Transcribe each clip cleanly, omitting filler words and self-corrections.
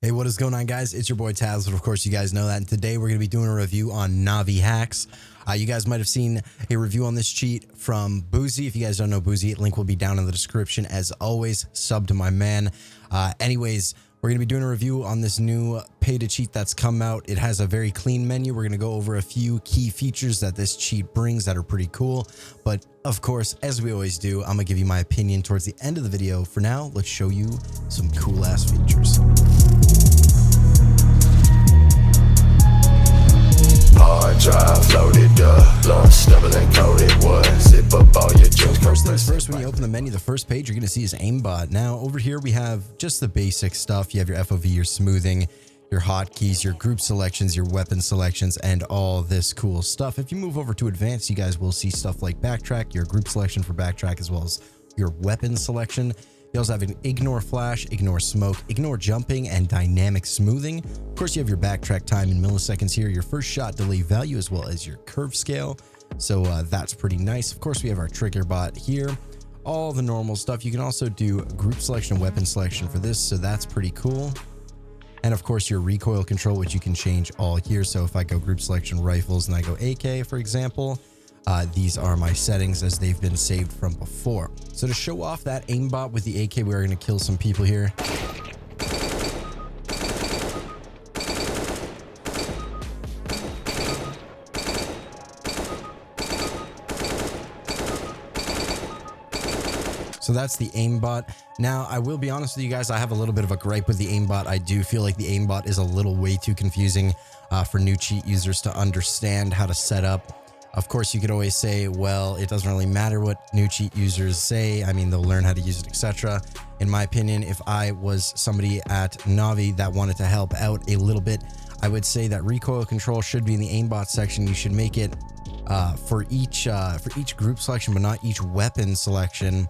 Hey, what is going on, guys? It's your boy Tabz, but of course you guys know that. And today we're going to be doing a review on Novihacks. You guys might have seen a review on this cheat from Boozy. If you guys don't know Boozy, link will be down in the description. As always, sub to my man. Anyways, we're going to be doing a review on this new pay-to cheat that's come out. It has a very clean menu. We're going to go over a few key features that this cheat brings that are pretty cool. But of course, as we always do, I'm going to give you my opinion towards the end of the video. For now, let's show you some cool-ass features. Hard drive loaded up, lunch stumbling coated wood. Zip up all your juice. First things first, when you open the menu, the first page you're going to see is aimbot. Now over here we have just the basic stuff. You have your FOV, your smoothing, your hotkeys, your group selections, your weapon selections, and all this cool stuff. If you move over to advanced, you guys will see stuff like backtrack, your group selection for backtrack, as well as your weapon selection. You also have an ignore flash, ignore smoke, ignore jumping, and dynamic smoothing. Of course, you have your backtrack time in milliseconds here, your first shot delay value, as well as your curve scale. So that's pretty nice. Of course, we have our trigger bot here, all the normal stuff. You can also do group selection and weapon selection for this, so that's pretty cool. And of course, your recoil control, which you can change all here. So if I go group selection rifles and I go AK, for example, these are my settings as they've been saved from before. So to show off that aimbot with the AK, we're going to kill some people here. So that's the aimbot. Now, I will be honest with you guys, I have a little bit of a gripe with the aimbot. I do feel like the aimbot is a little way too confusing for new cheat users to understand how to set up. Of course, you could always say, well, it doesn't really matter what new cheat users say. I mean, they'll learn how to use it, etc. In my opinion, if I was somebody at Navi that wanted to help out a little bit, I would say that recoil control should be in the aimbot section. You should make it for each group selection, but not each weapon selection.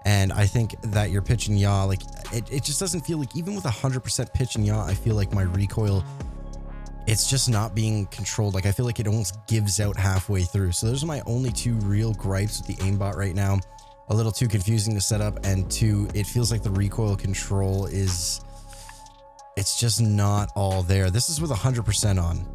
And I think that your pitch and yaw, like it just doesn't feel like, even with 100% pitch and yaw, I feel like my recoil, it's just not being controlled. Like I feel like it almost gives out halfway through. So those are my only two real gripes with the aimbot right now. A little too confusing to set up, and two, it feels like the recoil control it's just not all there. This is with 100% on.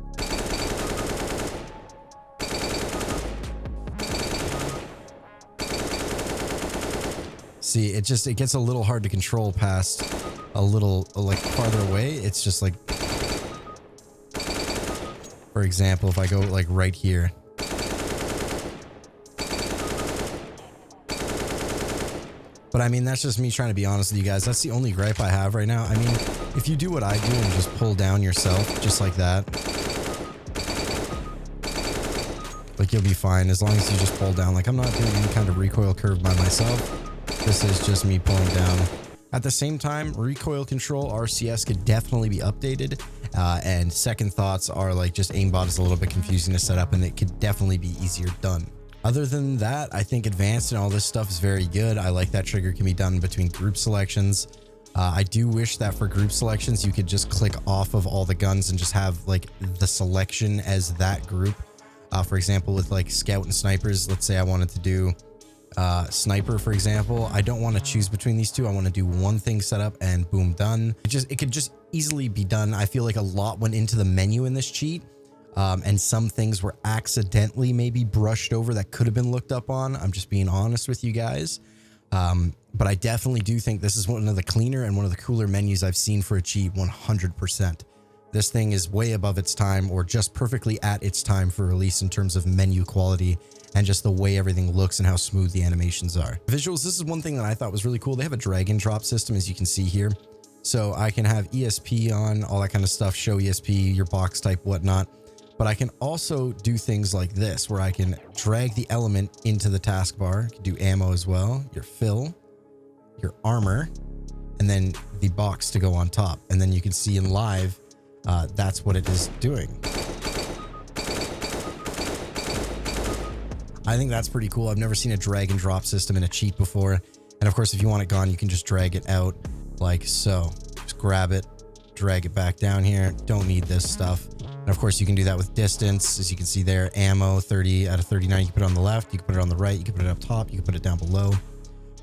See, it gets a little hard to control past a little like farther away. It's just like, for example, if I go like right here. But I mean, that's just me trying to be honest with you guys. That's the only gripe I have right now. I mean, if you do what I do and just pull down yourself just like that, like you'll be fine as long as you just pull down. Like I'm not doing any kind of recoil curve by myself. This is just me pulling down. At the same time, recoil control RCS could definitely be updated. And second thoughts are like just aimbot is a little bit confusing to set up, and it could definitely be easier done. Other than that, I think advanced and all this stuff is very good. I like that trigger can be done between group selections. I do wish that for group selections, you could just click off of all the guns and just have like the selection as that group. For example, with like scout and snipers, let's say I wanted to do sniper, for example. I don't want to choose between these two. I want to do one thing set up and boom, done. It could just easily be done. I feel like a lot went into the menu in this cheat, and some things were accidentally maybe brushed over that could have been looked up on. I'm just being honest with you guys. But I definitely do think this is one of the cleaner and one of the cooler menus I've seen for a cheat. 100%. This thing is way above its time, or just perfectly at its time for release in terms of menu quality and just the way everything looks and how smooth the animations are. Visuals, this is one thing that I thought was really cool. They have a drag and drop system, as you can see here. So I can have ESP on, all that kind of stuff, show ESP, your box type, whatnot. But I can also do things like this, where I can drag the element into the taskbar. You can do ammo as well, your fill, your armor, and then the box to go on top. And then you can see in live, that's what it is doing. I think that's pretty cool. I've never seen a drag and drop system in a cheat before. And of course, if you want it gone, you can just drag it out like so. Just grab it, drag it back down here. Don't need this stuff. And of course, you can do that with distance. As you can see there, ammo 30 out of 39. You can put it on the left, you can put it on the right, you can put it up top, you can put it down below.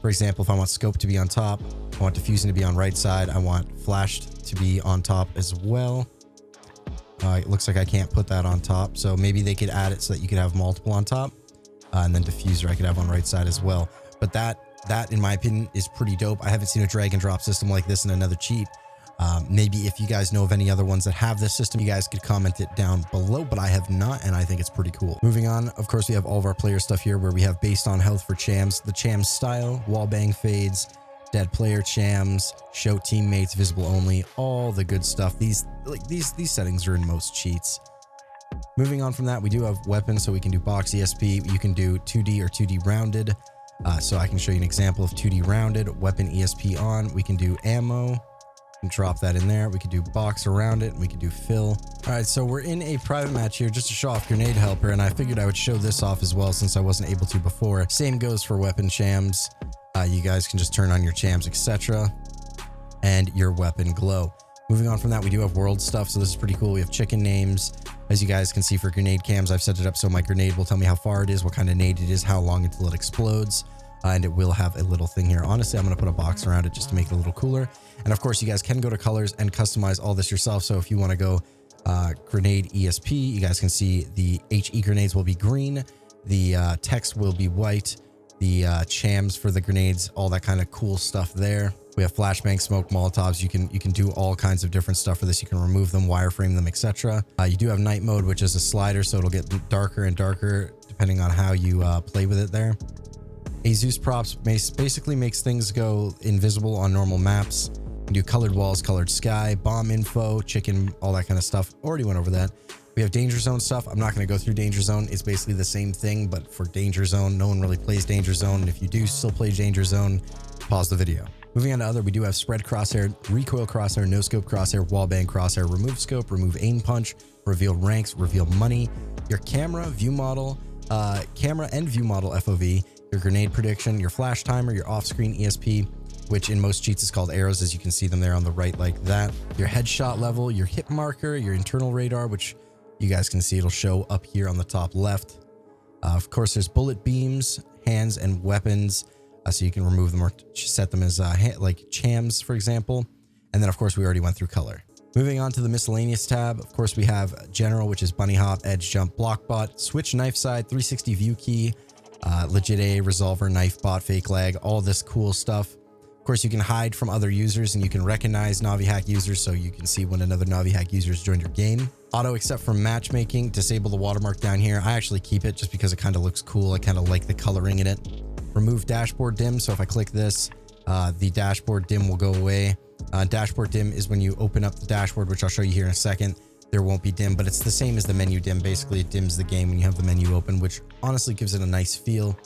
For example, if I want scope to be on top, I want diffusing to be on right side, I want flashed to be on top as well. It looks like I can't put that on top, so maybe they could add it so that you could have multiple on top, and then diffuser I could have on right side as well. But that in my opinion is pretty dope. I haven't seen a drag and drop system like this in another cheat. Maybe if you guys know of any other ones that have this system, you guys could comment it down below, but I have not, and I think it's pretty cool. Moving on, of course, we have all of our player stuff here where we have based on health for chams, the cham style, wall bang fades, dead player chams, show teammates, visible only, all the good stuff. These settings are in most cheats. Moving on from that, we do have weapons, so we can do box ESP. You can do 2D or 2D rounded. So I can show you an example of 2D rounded, weapon ESP on. We can do ammo. Drop that in there. We could do box around it, and we could do fill. All right, so we're in a private match here just to show off grenade helper, and I figured I would show this off as well since I wasn't able to before. Same goes for weapon chams. You guys can just turn on your chams, etc., and your weapon glow. Moving on from that, we do have world stuff, so this is pretty cool. We have chicken names. As you guys can see for grenade cams, I've set it up so my grenade will tell me how far it is, what kind of nade it is, how long until it explodes. And it will have a little thing here. Honestly, I'm going to put a box around it just to make it a little cooler. And of course, you guys can go to colors and customize all this yourself. So if you want to go grenade ESP, you guys can see the HE grenades will be green. The text will be white. The chams for the grenades, all that kind of cool stuff there. We have flashbang, smoke, Molotovs. You can do all kinds of different stuff for this. You can remove them, wireframe them, etc. You do have night mode, which is a slider, so it'll get darker and darker depending on how you play with it there. Azus props basically makes things go invisible on normal maps. You can do colored walls, colored sky, bomb info, chicken, all that kind of stuff. Already went over that. We have danger zone stuff. I'm not going to go through danger zone. It's basically the same thing, but for danger zone, no one really plays danger zone. And if you do still play danger zone, pause the video. Moving on to other, we do have spread crosshair, recoil crosshair, no scope crosshair, wallbang crosshair, remove scope, remove aim punch, reveal ranks, reveal money, your camera, view model, camera and view model FOV, your grenade prediction, your flash timer, your off-screen ESP, which in most cheats is called arrows, as you can see them there on the right like that, your headshot level, your hit marker, your internal radar, which you guys can see it'll show up here on the top left. Of course, there's bullet beams, hands, and weapons, so you can remove them or set them as like chams, for example. And then, of course, we already went through color. Moving on to the miscellaneous tab, of course, we have general, which is bunny hop, edge jump, block bot, switch knife side, 360 view key, legit A, resolver, knife bot, fake lag, all this cool stuff. Of course, you can hide from other users and you can recognize Novihack users, so you can see when another Novihack user has joined your game. Auto except for matchmaking, disable the watermark down here. I actually keep it just because it kind of looks cool. I kind of like the coloring in it. Remove dashboard dim. So if I click this, the dashboard dim will go away. Dashboard dim is when you open up the dashboard, which I'll show you here in a second. There won't be dim, but it's the same as the menu dim. Basically, it dims the game when you have the menu open, which honestly gives it a nice feel.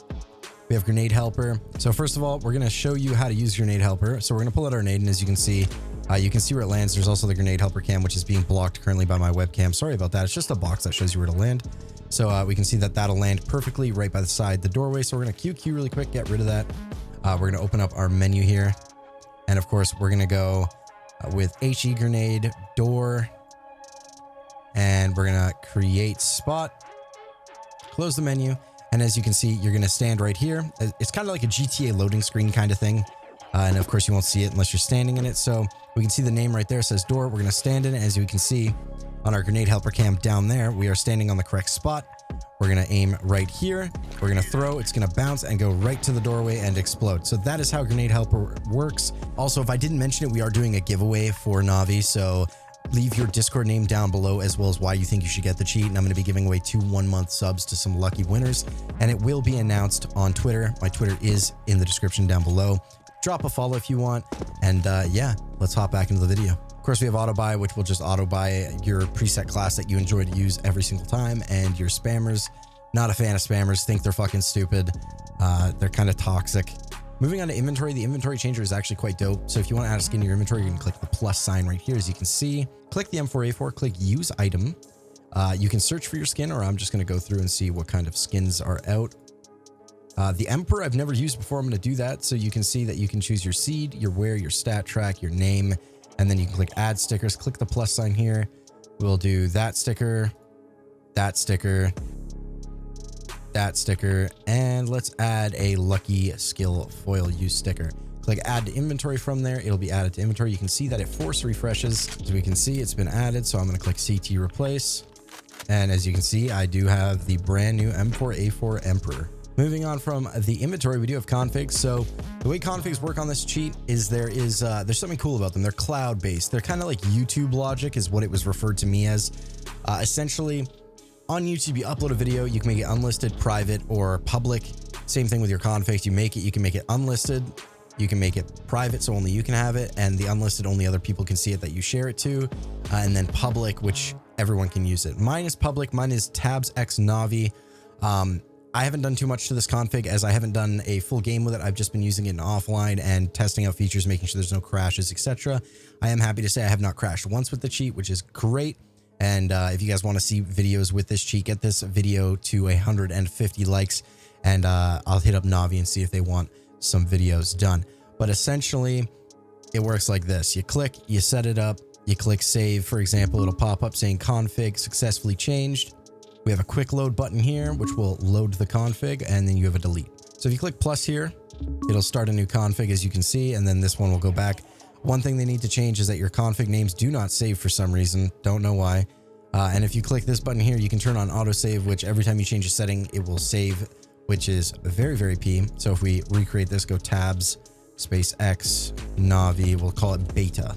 We have grenade helper. So first of all, we're going to show you how to use grenade helper. So we're going to pull out our grenade, and as you can see where it lands. There's also the grenade helper cam, which is being blocked currently by my webcam. Sorry about that. It's just a box that shows you where to land. So we can see that that'll land perfectly right by the side the doorway. So we're going to QQ really quick, get rid of that. We're going to open up our menu here. And of course, we're going to go with HE grenade, door, and we're going to create spot, close the menu. And as you can see, you're going to stand right here. It's kind of like a GTA loading screen kind of thing. And of course, you won't see it unless you're standing in it. So we can see the name right there. It says door. We're going to stand in it. As you can see on our grenade helper cam down there, we are standing on the correct spot. We're going to aim right here. We're going to throw. It's going to bounce and go right to the doorway and explode. So that is how grenade helper works. Also, if I didn't mention it, we are doing a giveaway for Navi. So leave your Discord name down below, as well as why you think you should get the cheat. And I'm going to be giving away 2 1-month subs to some lucky winners. And it will be announced on Twitter. My Twitter is in the description down below. Drop a follow if you want. And yeah, let's hop back into the video. Of course, we have auto buy, which will just auto buy your preset class that you enjoy to use every single time. And your spammers, not a fan of spammers, think they're fucking stupid. They're kind of toxic. Moving on to inventory, the inventory changer is actually quite dope. So if you want to add a skin to your inventory, you can click the plus sign right here. As you can see, click the M4A4, click use item. You can search for your skin, or I'm just going to go through and see what kind of skins are out. The Emperor I've never used before. I'm going to do that. So you can see that you can choose your seed, your wear, your stat track, your name, and then you can click add stickers. Click the plus sign here. We'll do that sticker, that sticker, that sticker, and let's add a lucky skill foil use sticker. Click add to inventory from there. It'll be added to inventory. You can see that it force refreshes. As we can see, it's been added. So I'm going to click CT replace. And as you can see, I do have the brand new M4A4 Emperor. Moving on from the inventory, we do have configs. So the way configs work on this cheat is there's something cool about them. They're cloud-based. They're kind of like YouTube logic is what it was referred to me as. Essentially, on YouTube, you upload a video, you can make it unlisted, private, or public. Same thing with your configs. You can make it unlisted. You can make it private, so only you can have it, and the unlisted, only other people can see it that you share it to, and then public, which everyone can use it. Mine is public. Mine is TabzX Navi. I haven't done too much to this config as I haven't done a full game with it. I've just been using it in offline and testing out features, making sure there's no crashes, etc. I am happy to say I have not crashed once with the cheat, which is great. And if you guys want to see videos with this cheat, get this video to 150 likes, and I'll hit up Navi and see if they want some videos done. But essentially it works like this. You click, you set it up, you click save. For example, it'll pop up saying config successfully changed. We have a quick load button here, which will load the config, and then you have a delete. So if you click plus here, it'll start a new config, as you can see, and then this one will go back. One thing they need to change is that your config names do not save for some reason. Don't know why. And if you click this button here, you can turn on autosave, which every time you change a setting, it will save, which is very, very P. So if we recreate this, go tabs space X Navi, we'll call it beta.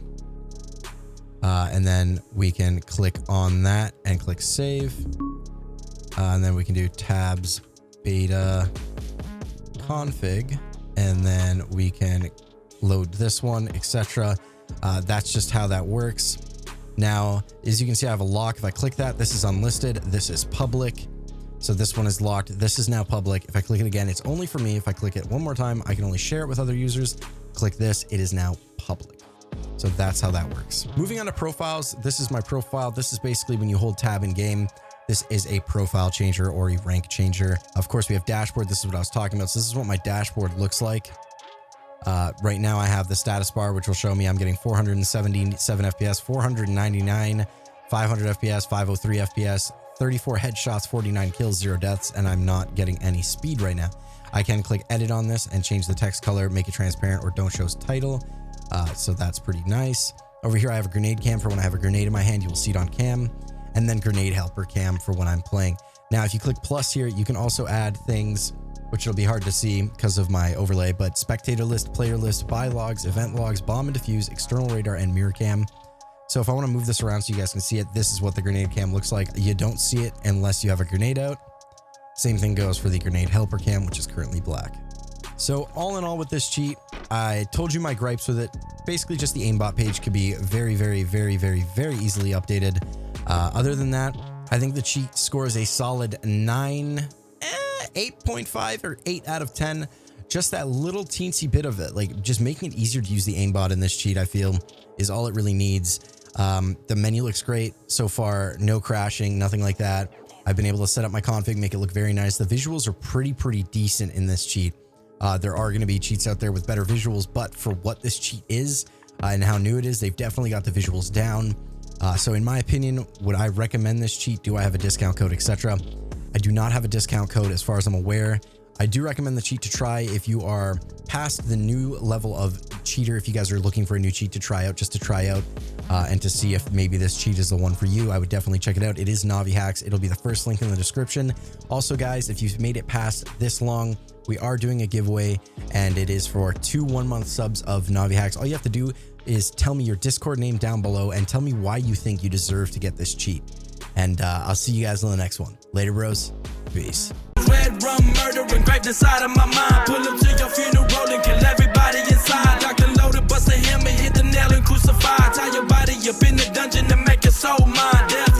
And then we can click on that and click save. And then we can do tabs beta config, and then we can load this one, etc. That's just how that works. Now, as you can see, I have a lock. If I click that, this is unlisted. This is public. So this one is locked. This is now public. If I click it again, it's only for me. If I click it one more time, I can only share it with other users. Click this, it is now public. So that's how that works. Moving on to profiles. This is my profile. This is basically when you hold tab in game. This is a profile changer or a rank changer. Of course, we have dashboard. This is what I was talking about. So this is what my dashboard looks like. Right now I have the status bar, which will show me I'm getting 477 FPS, 499, 500 FPS, 503 FPS, 34 headshots, 49 kills, 0 deaths, and I'm not getting any speed right now. I can click edit on this and change the text color, make it transparent, or don't show title. So that's pretty nice. Over here, I have a grenade cam for when I have a grenade in my hand. You will see it on cam, and then grenade helper cam for when I'm playing. Now, if you click plus here, you can also add things, which will be hard to see because of my overlay, but spectator list, player list, buy logs, event logs, bomb and defuse, external radar, and mirror cam. So if I want to move this around so you guys can see it, this is what the grenade cam looks like. You don't see it unless you have a grenade out. Same thing goes for the grenade helper cam, which is currently black. So all in all with this cheat, I told you my gripes with it. Basically just the aimbot page could be very, very, very, very, very easily updated. Other than that, I think the cheat scores a solid 8.5 or 8 out of 10. Just that little teensy bit of it, like just making it easier to use the aimbot in this cheat, I feel is all it really needs. The menu looks great so far, no crashing, nothing like that. I've been able to set up my config, make it look very nice. The visuals are pretty decent in this cheat. There are going to be cheats out there with better visuals, but for what this cheat is and how new it is, they've definitely got the visuals down. So in my opinion, would I recommend this cheat? Do I have a discount code, etc.? I do not have a discount code as far as I'm aware. I do recommend the cheat to try if you are past the new level of cheater. If you guys are looking for a new cheat to try out, just to try out and to see if maybe this cheat is the one for you, I would definitely check it out. It is Novihacks. It'll be the first link in the description. Also, guys, if you've made it past this long, we are doing a giveaway, and it is for 2 1-month subs of Novihacks. All you have to do is tell me your Discord name down below and tell me why you think you deserve to get this cheat. And I'll see you guys in the next one. Later, bros. Peace. Red rum murder engraved inside of my mind. Pull up to your funeral and kill everybody inside. Dr. Loaded, bust a hammer, hit the nail and crucify. Tie your body up in the dungeon to make your soul mine.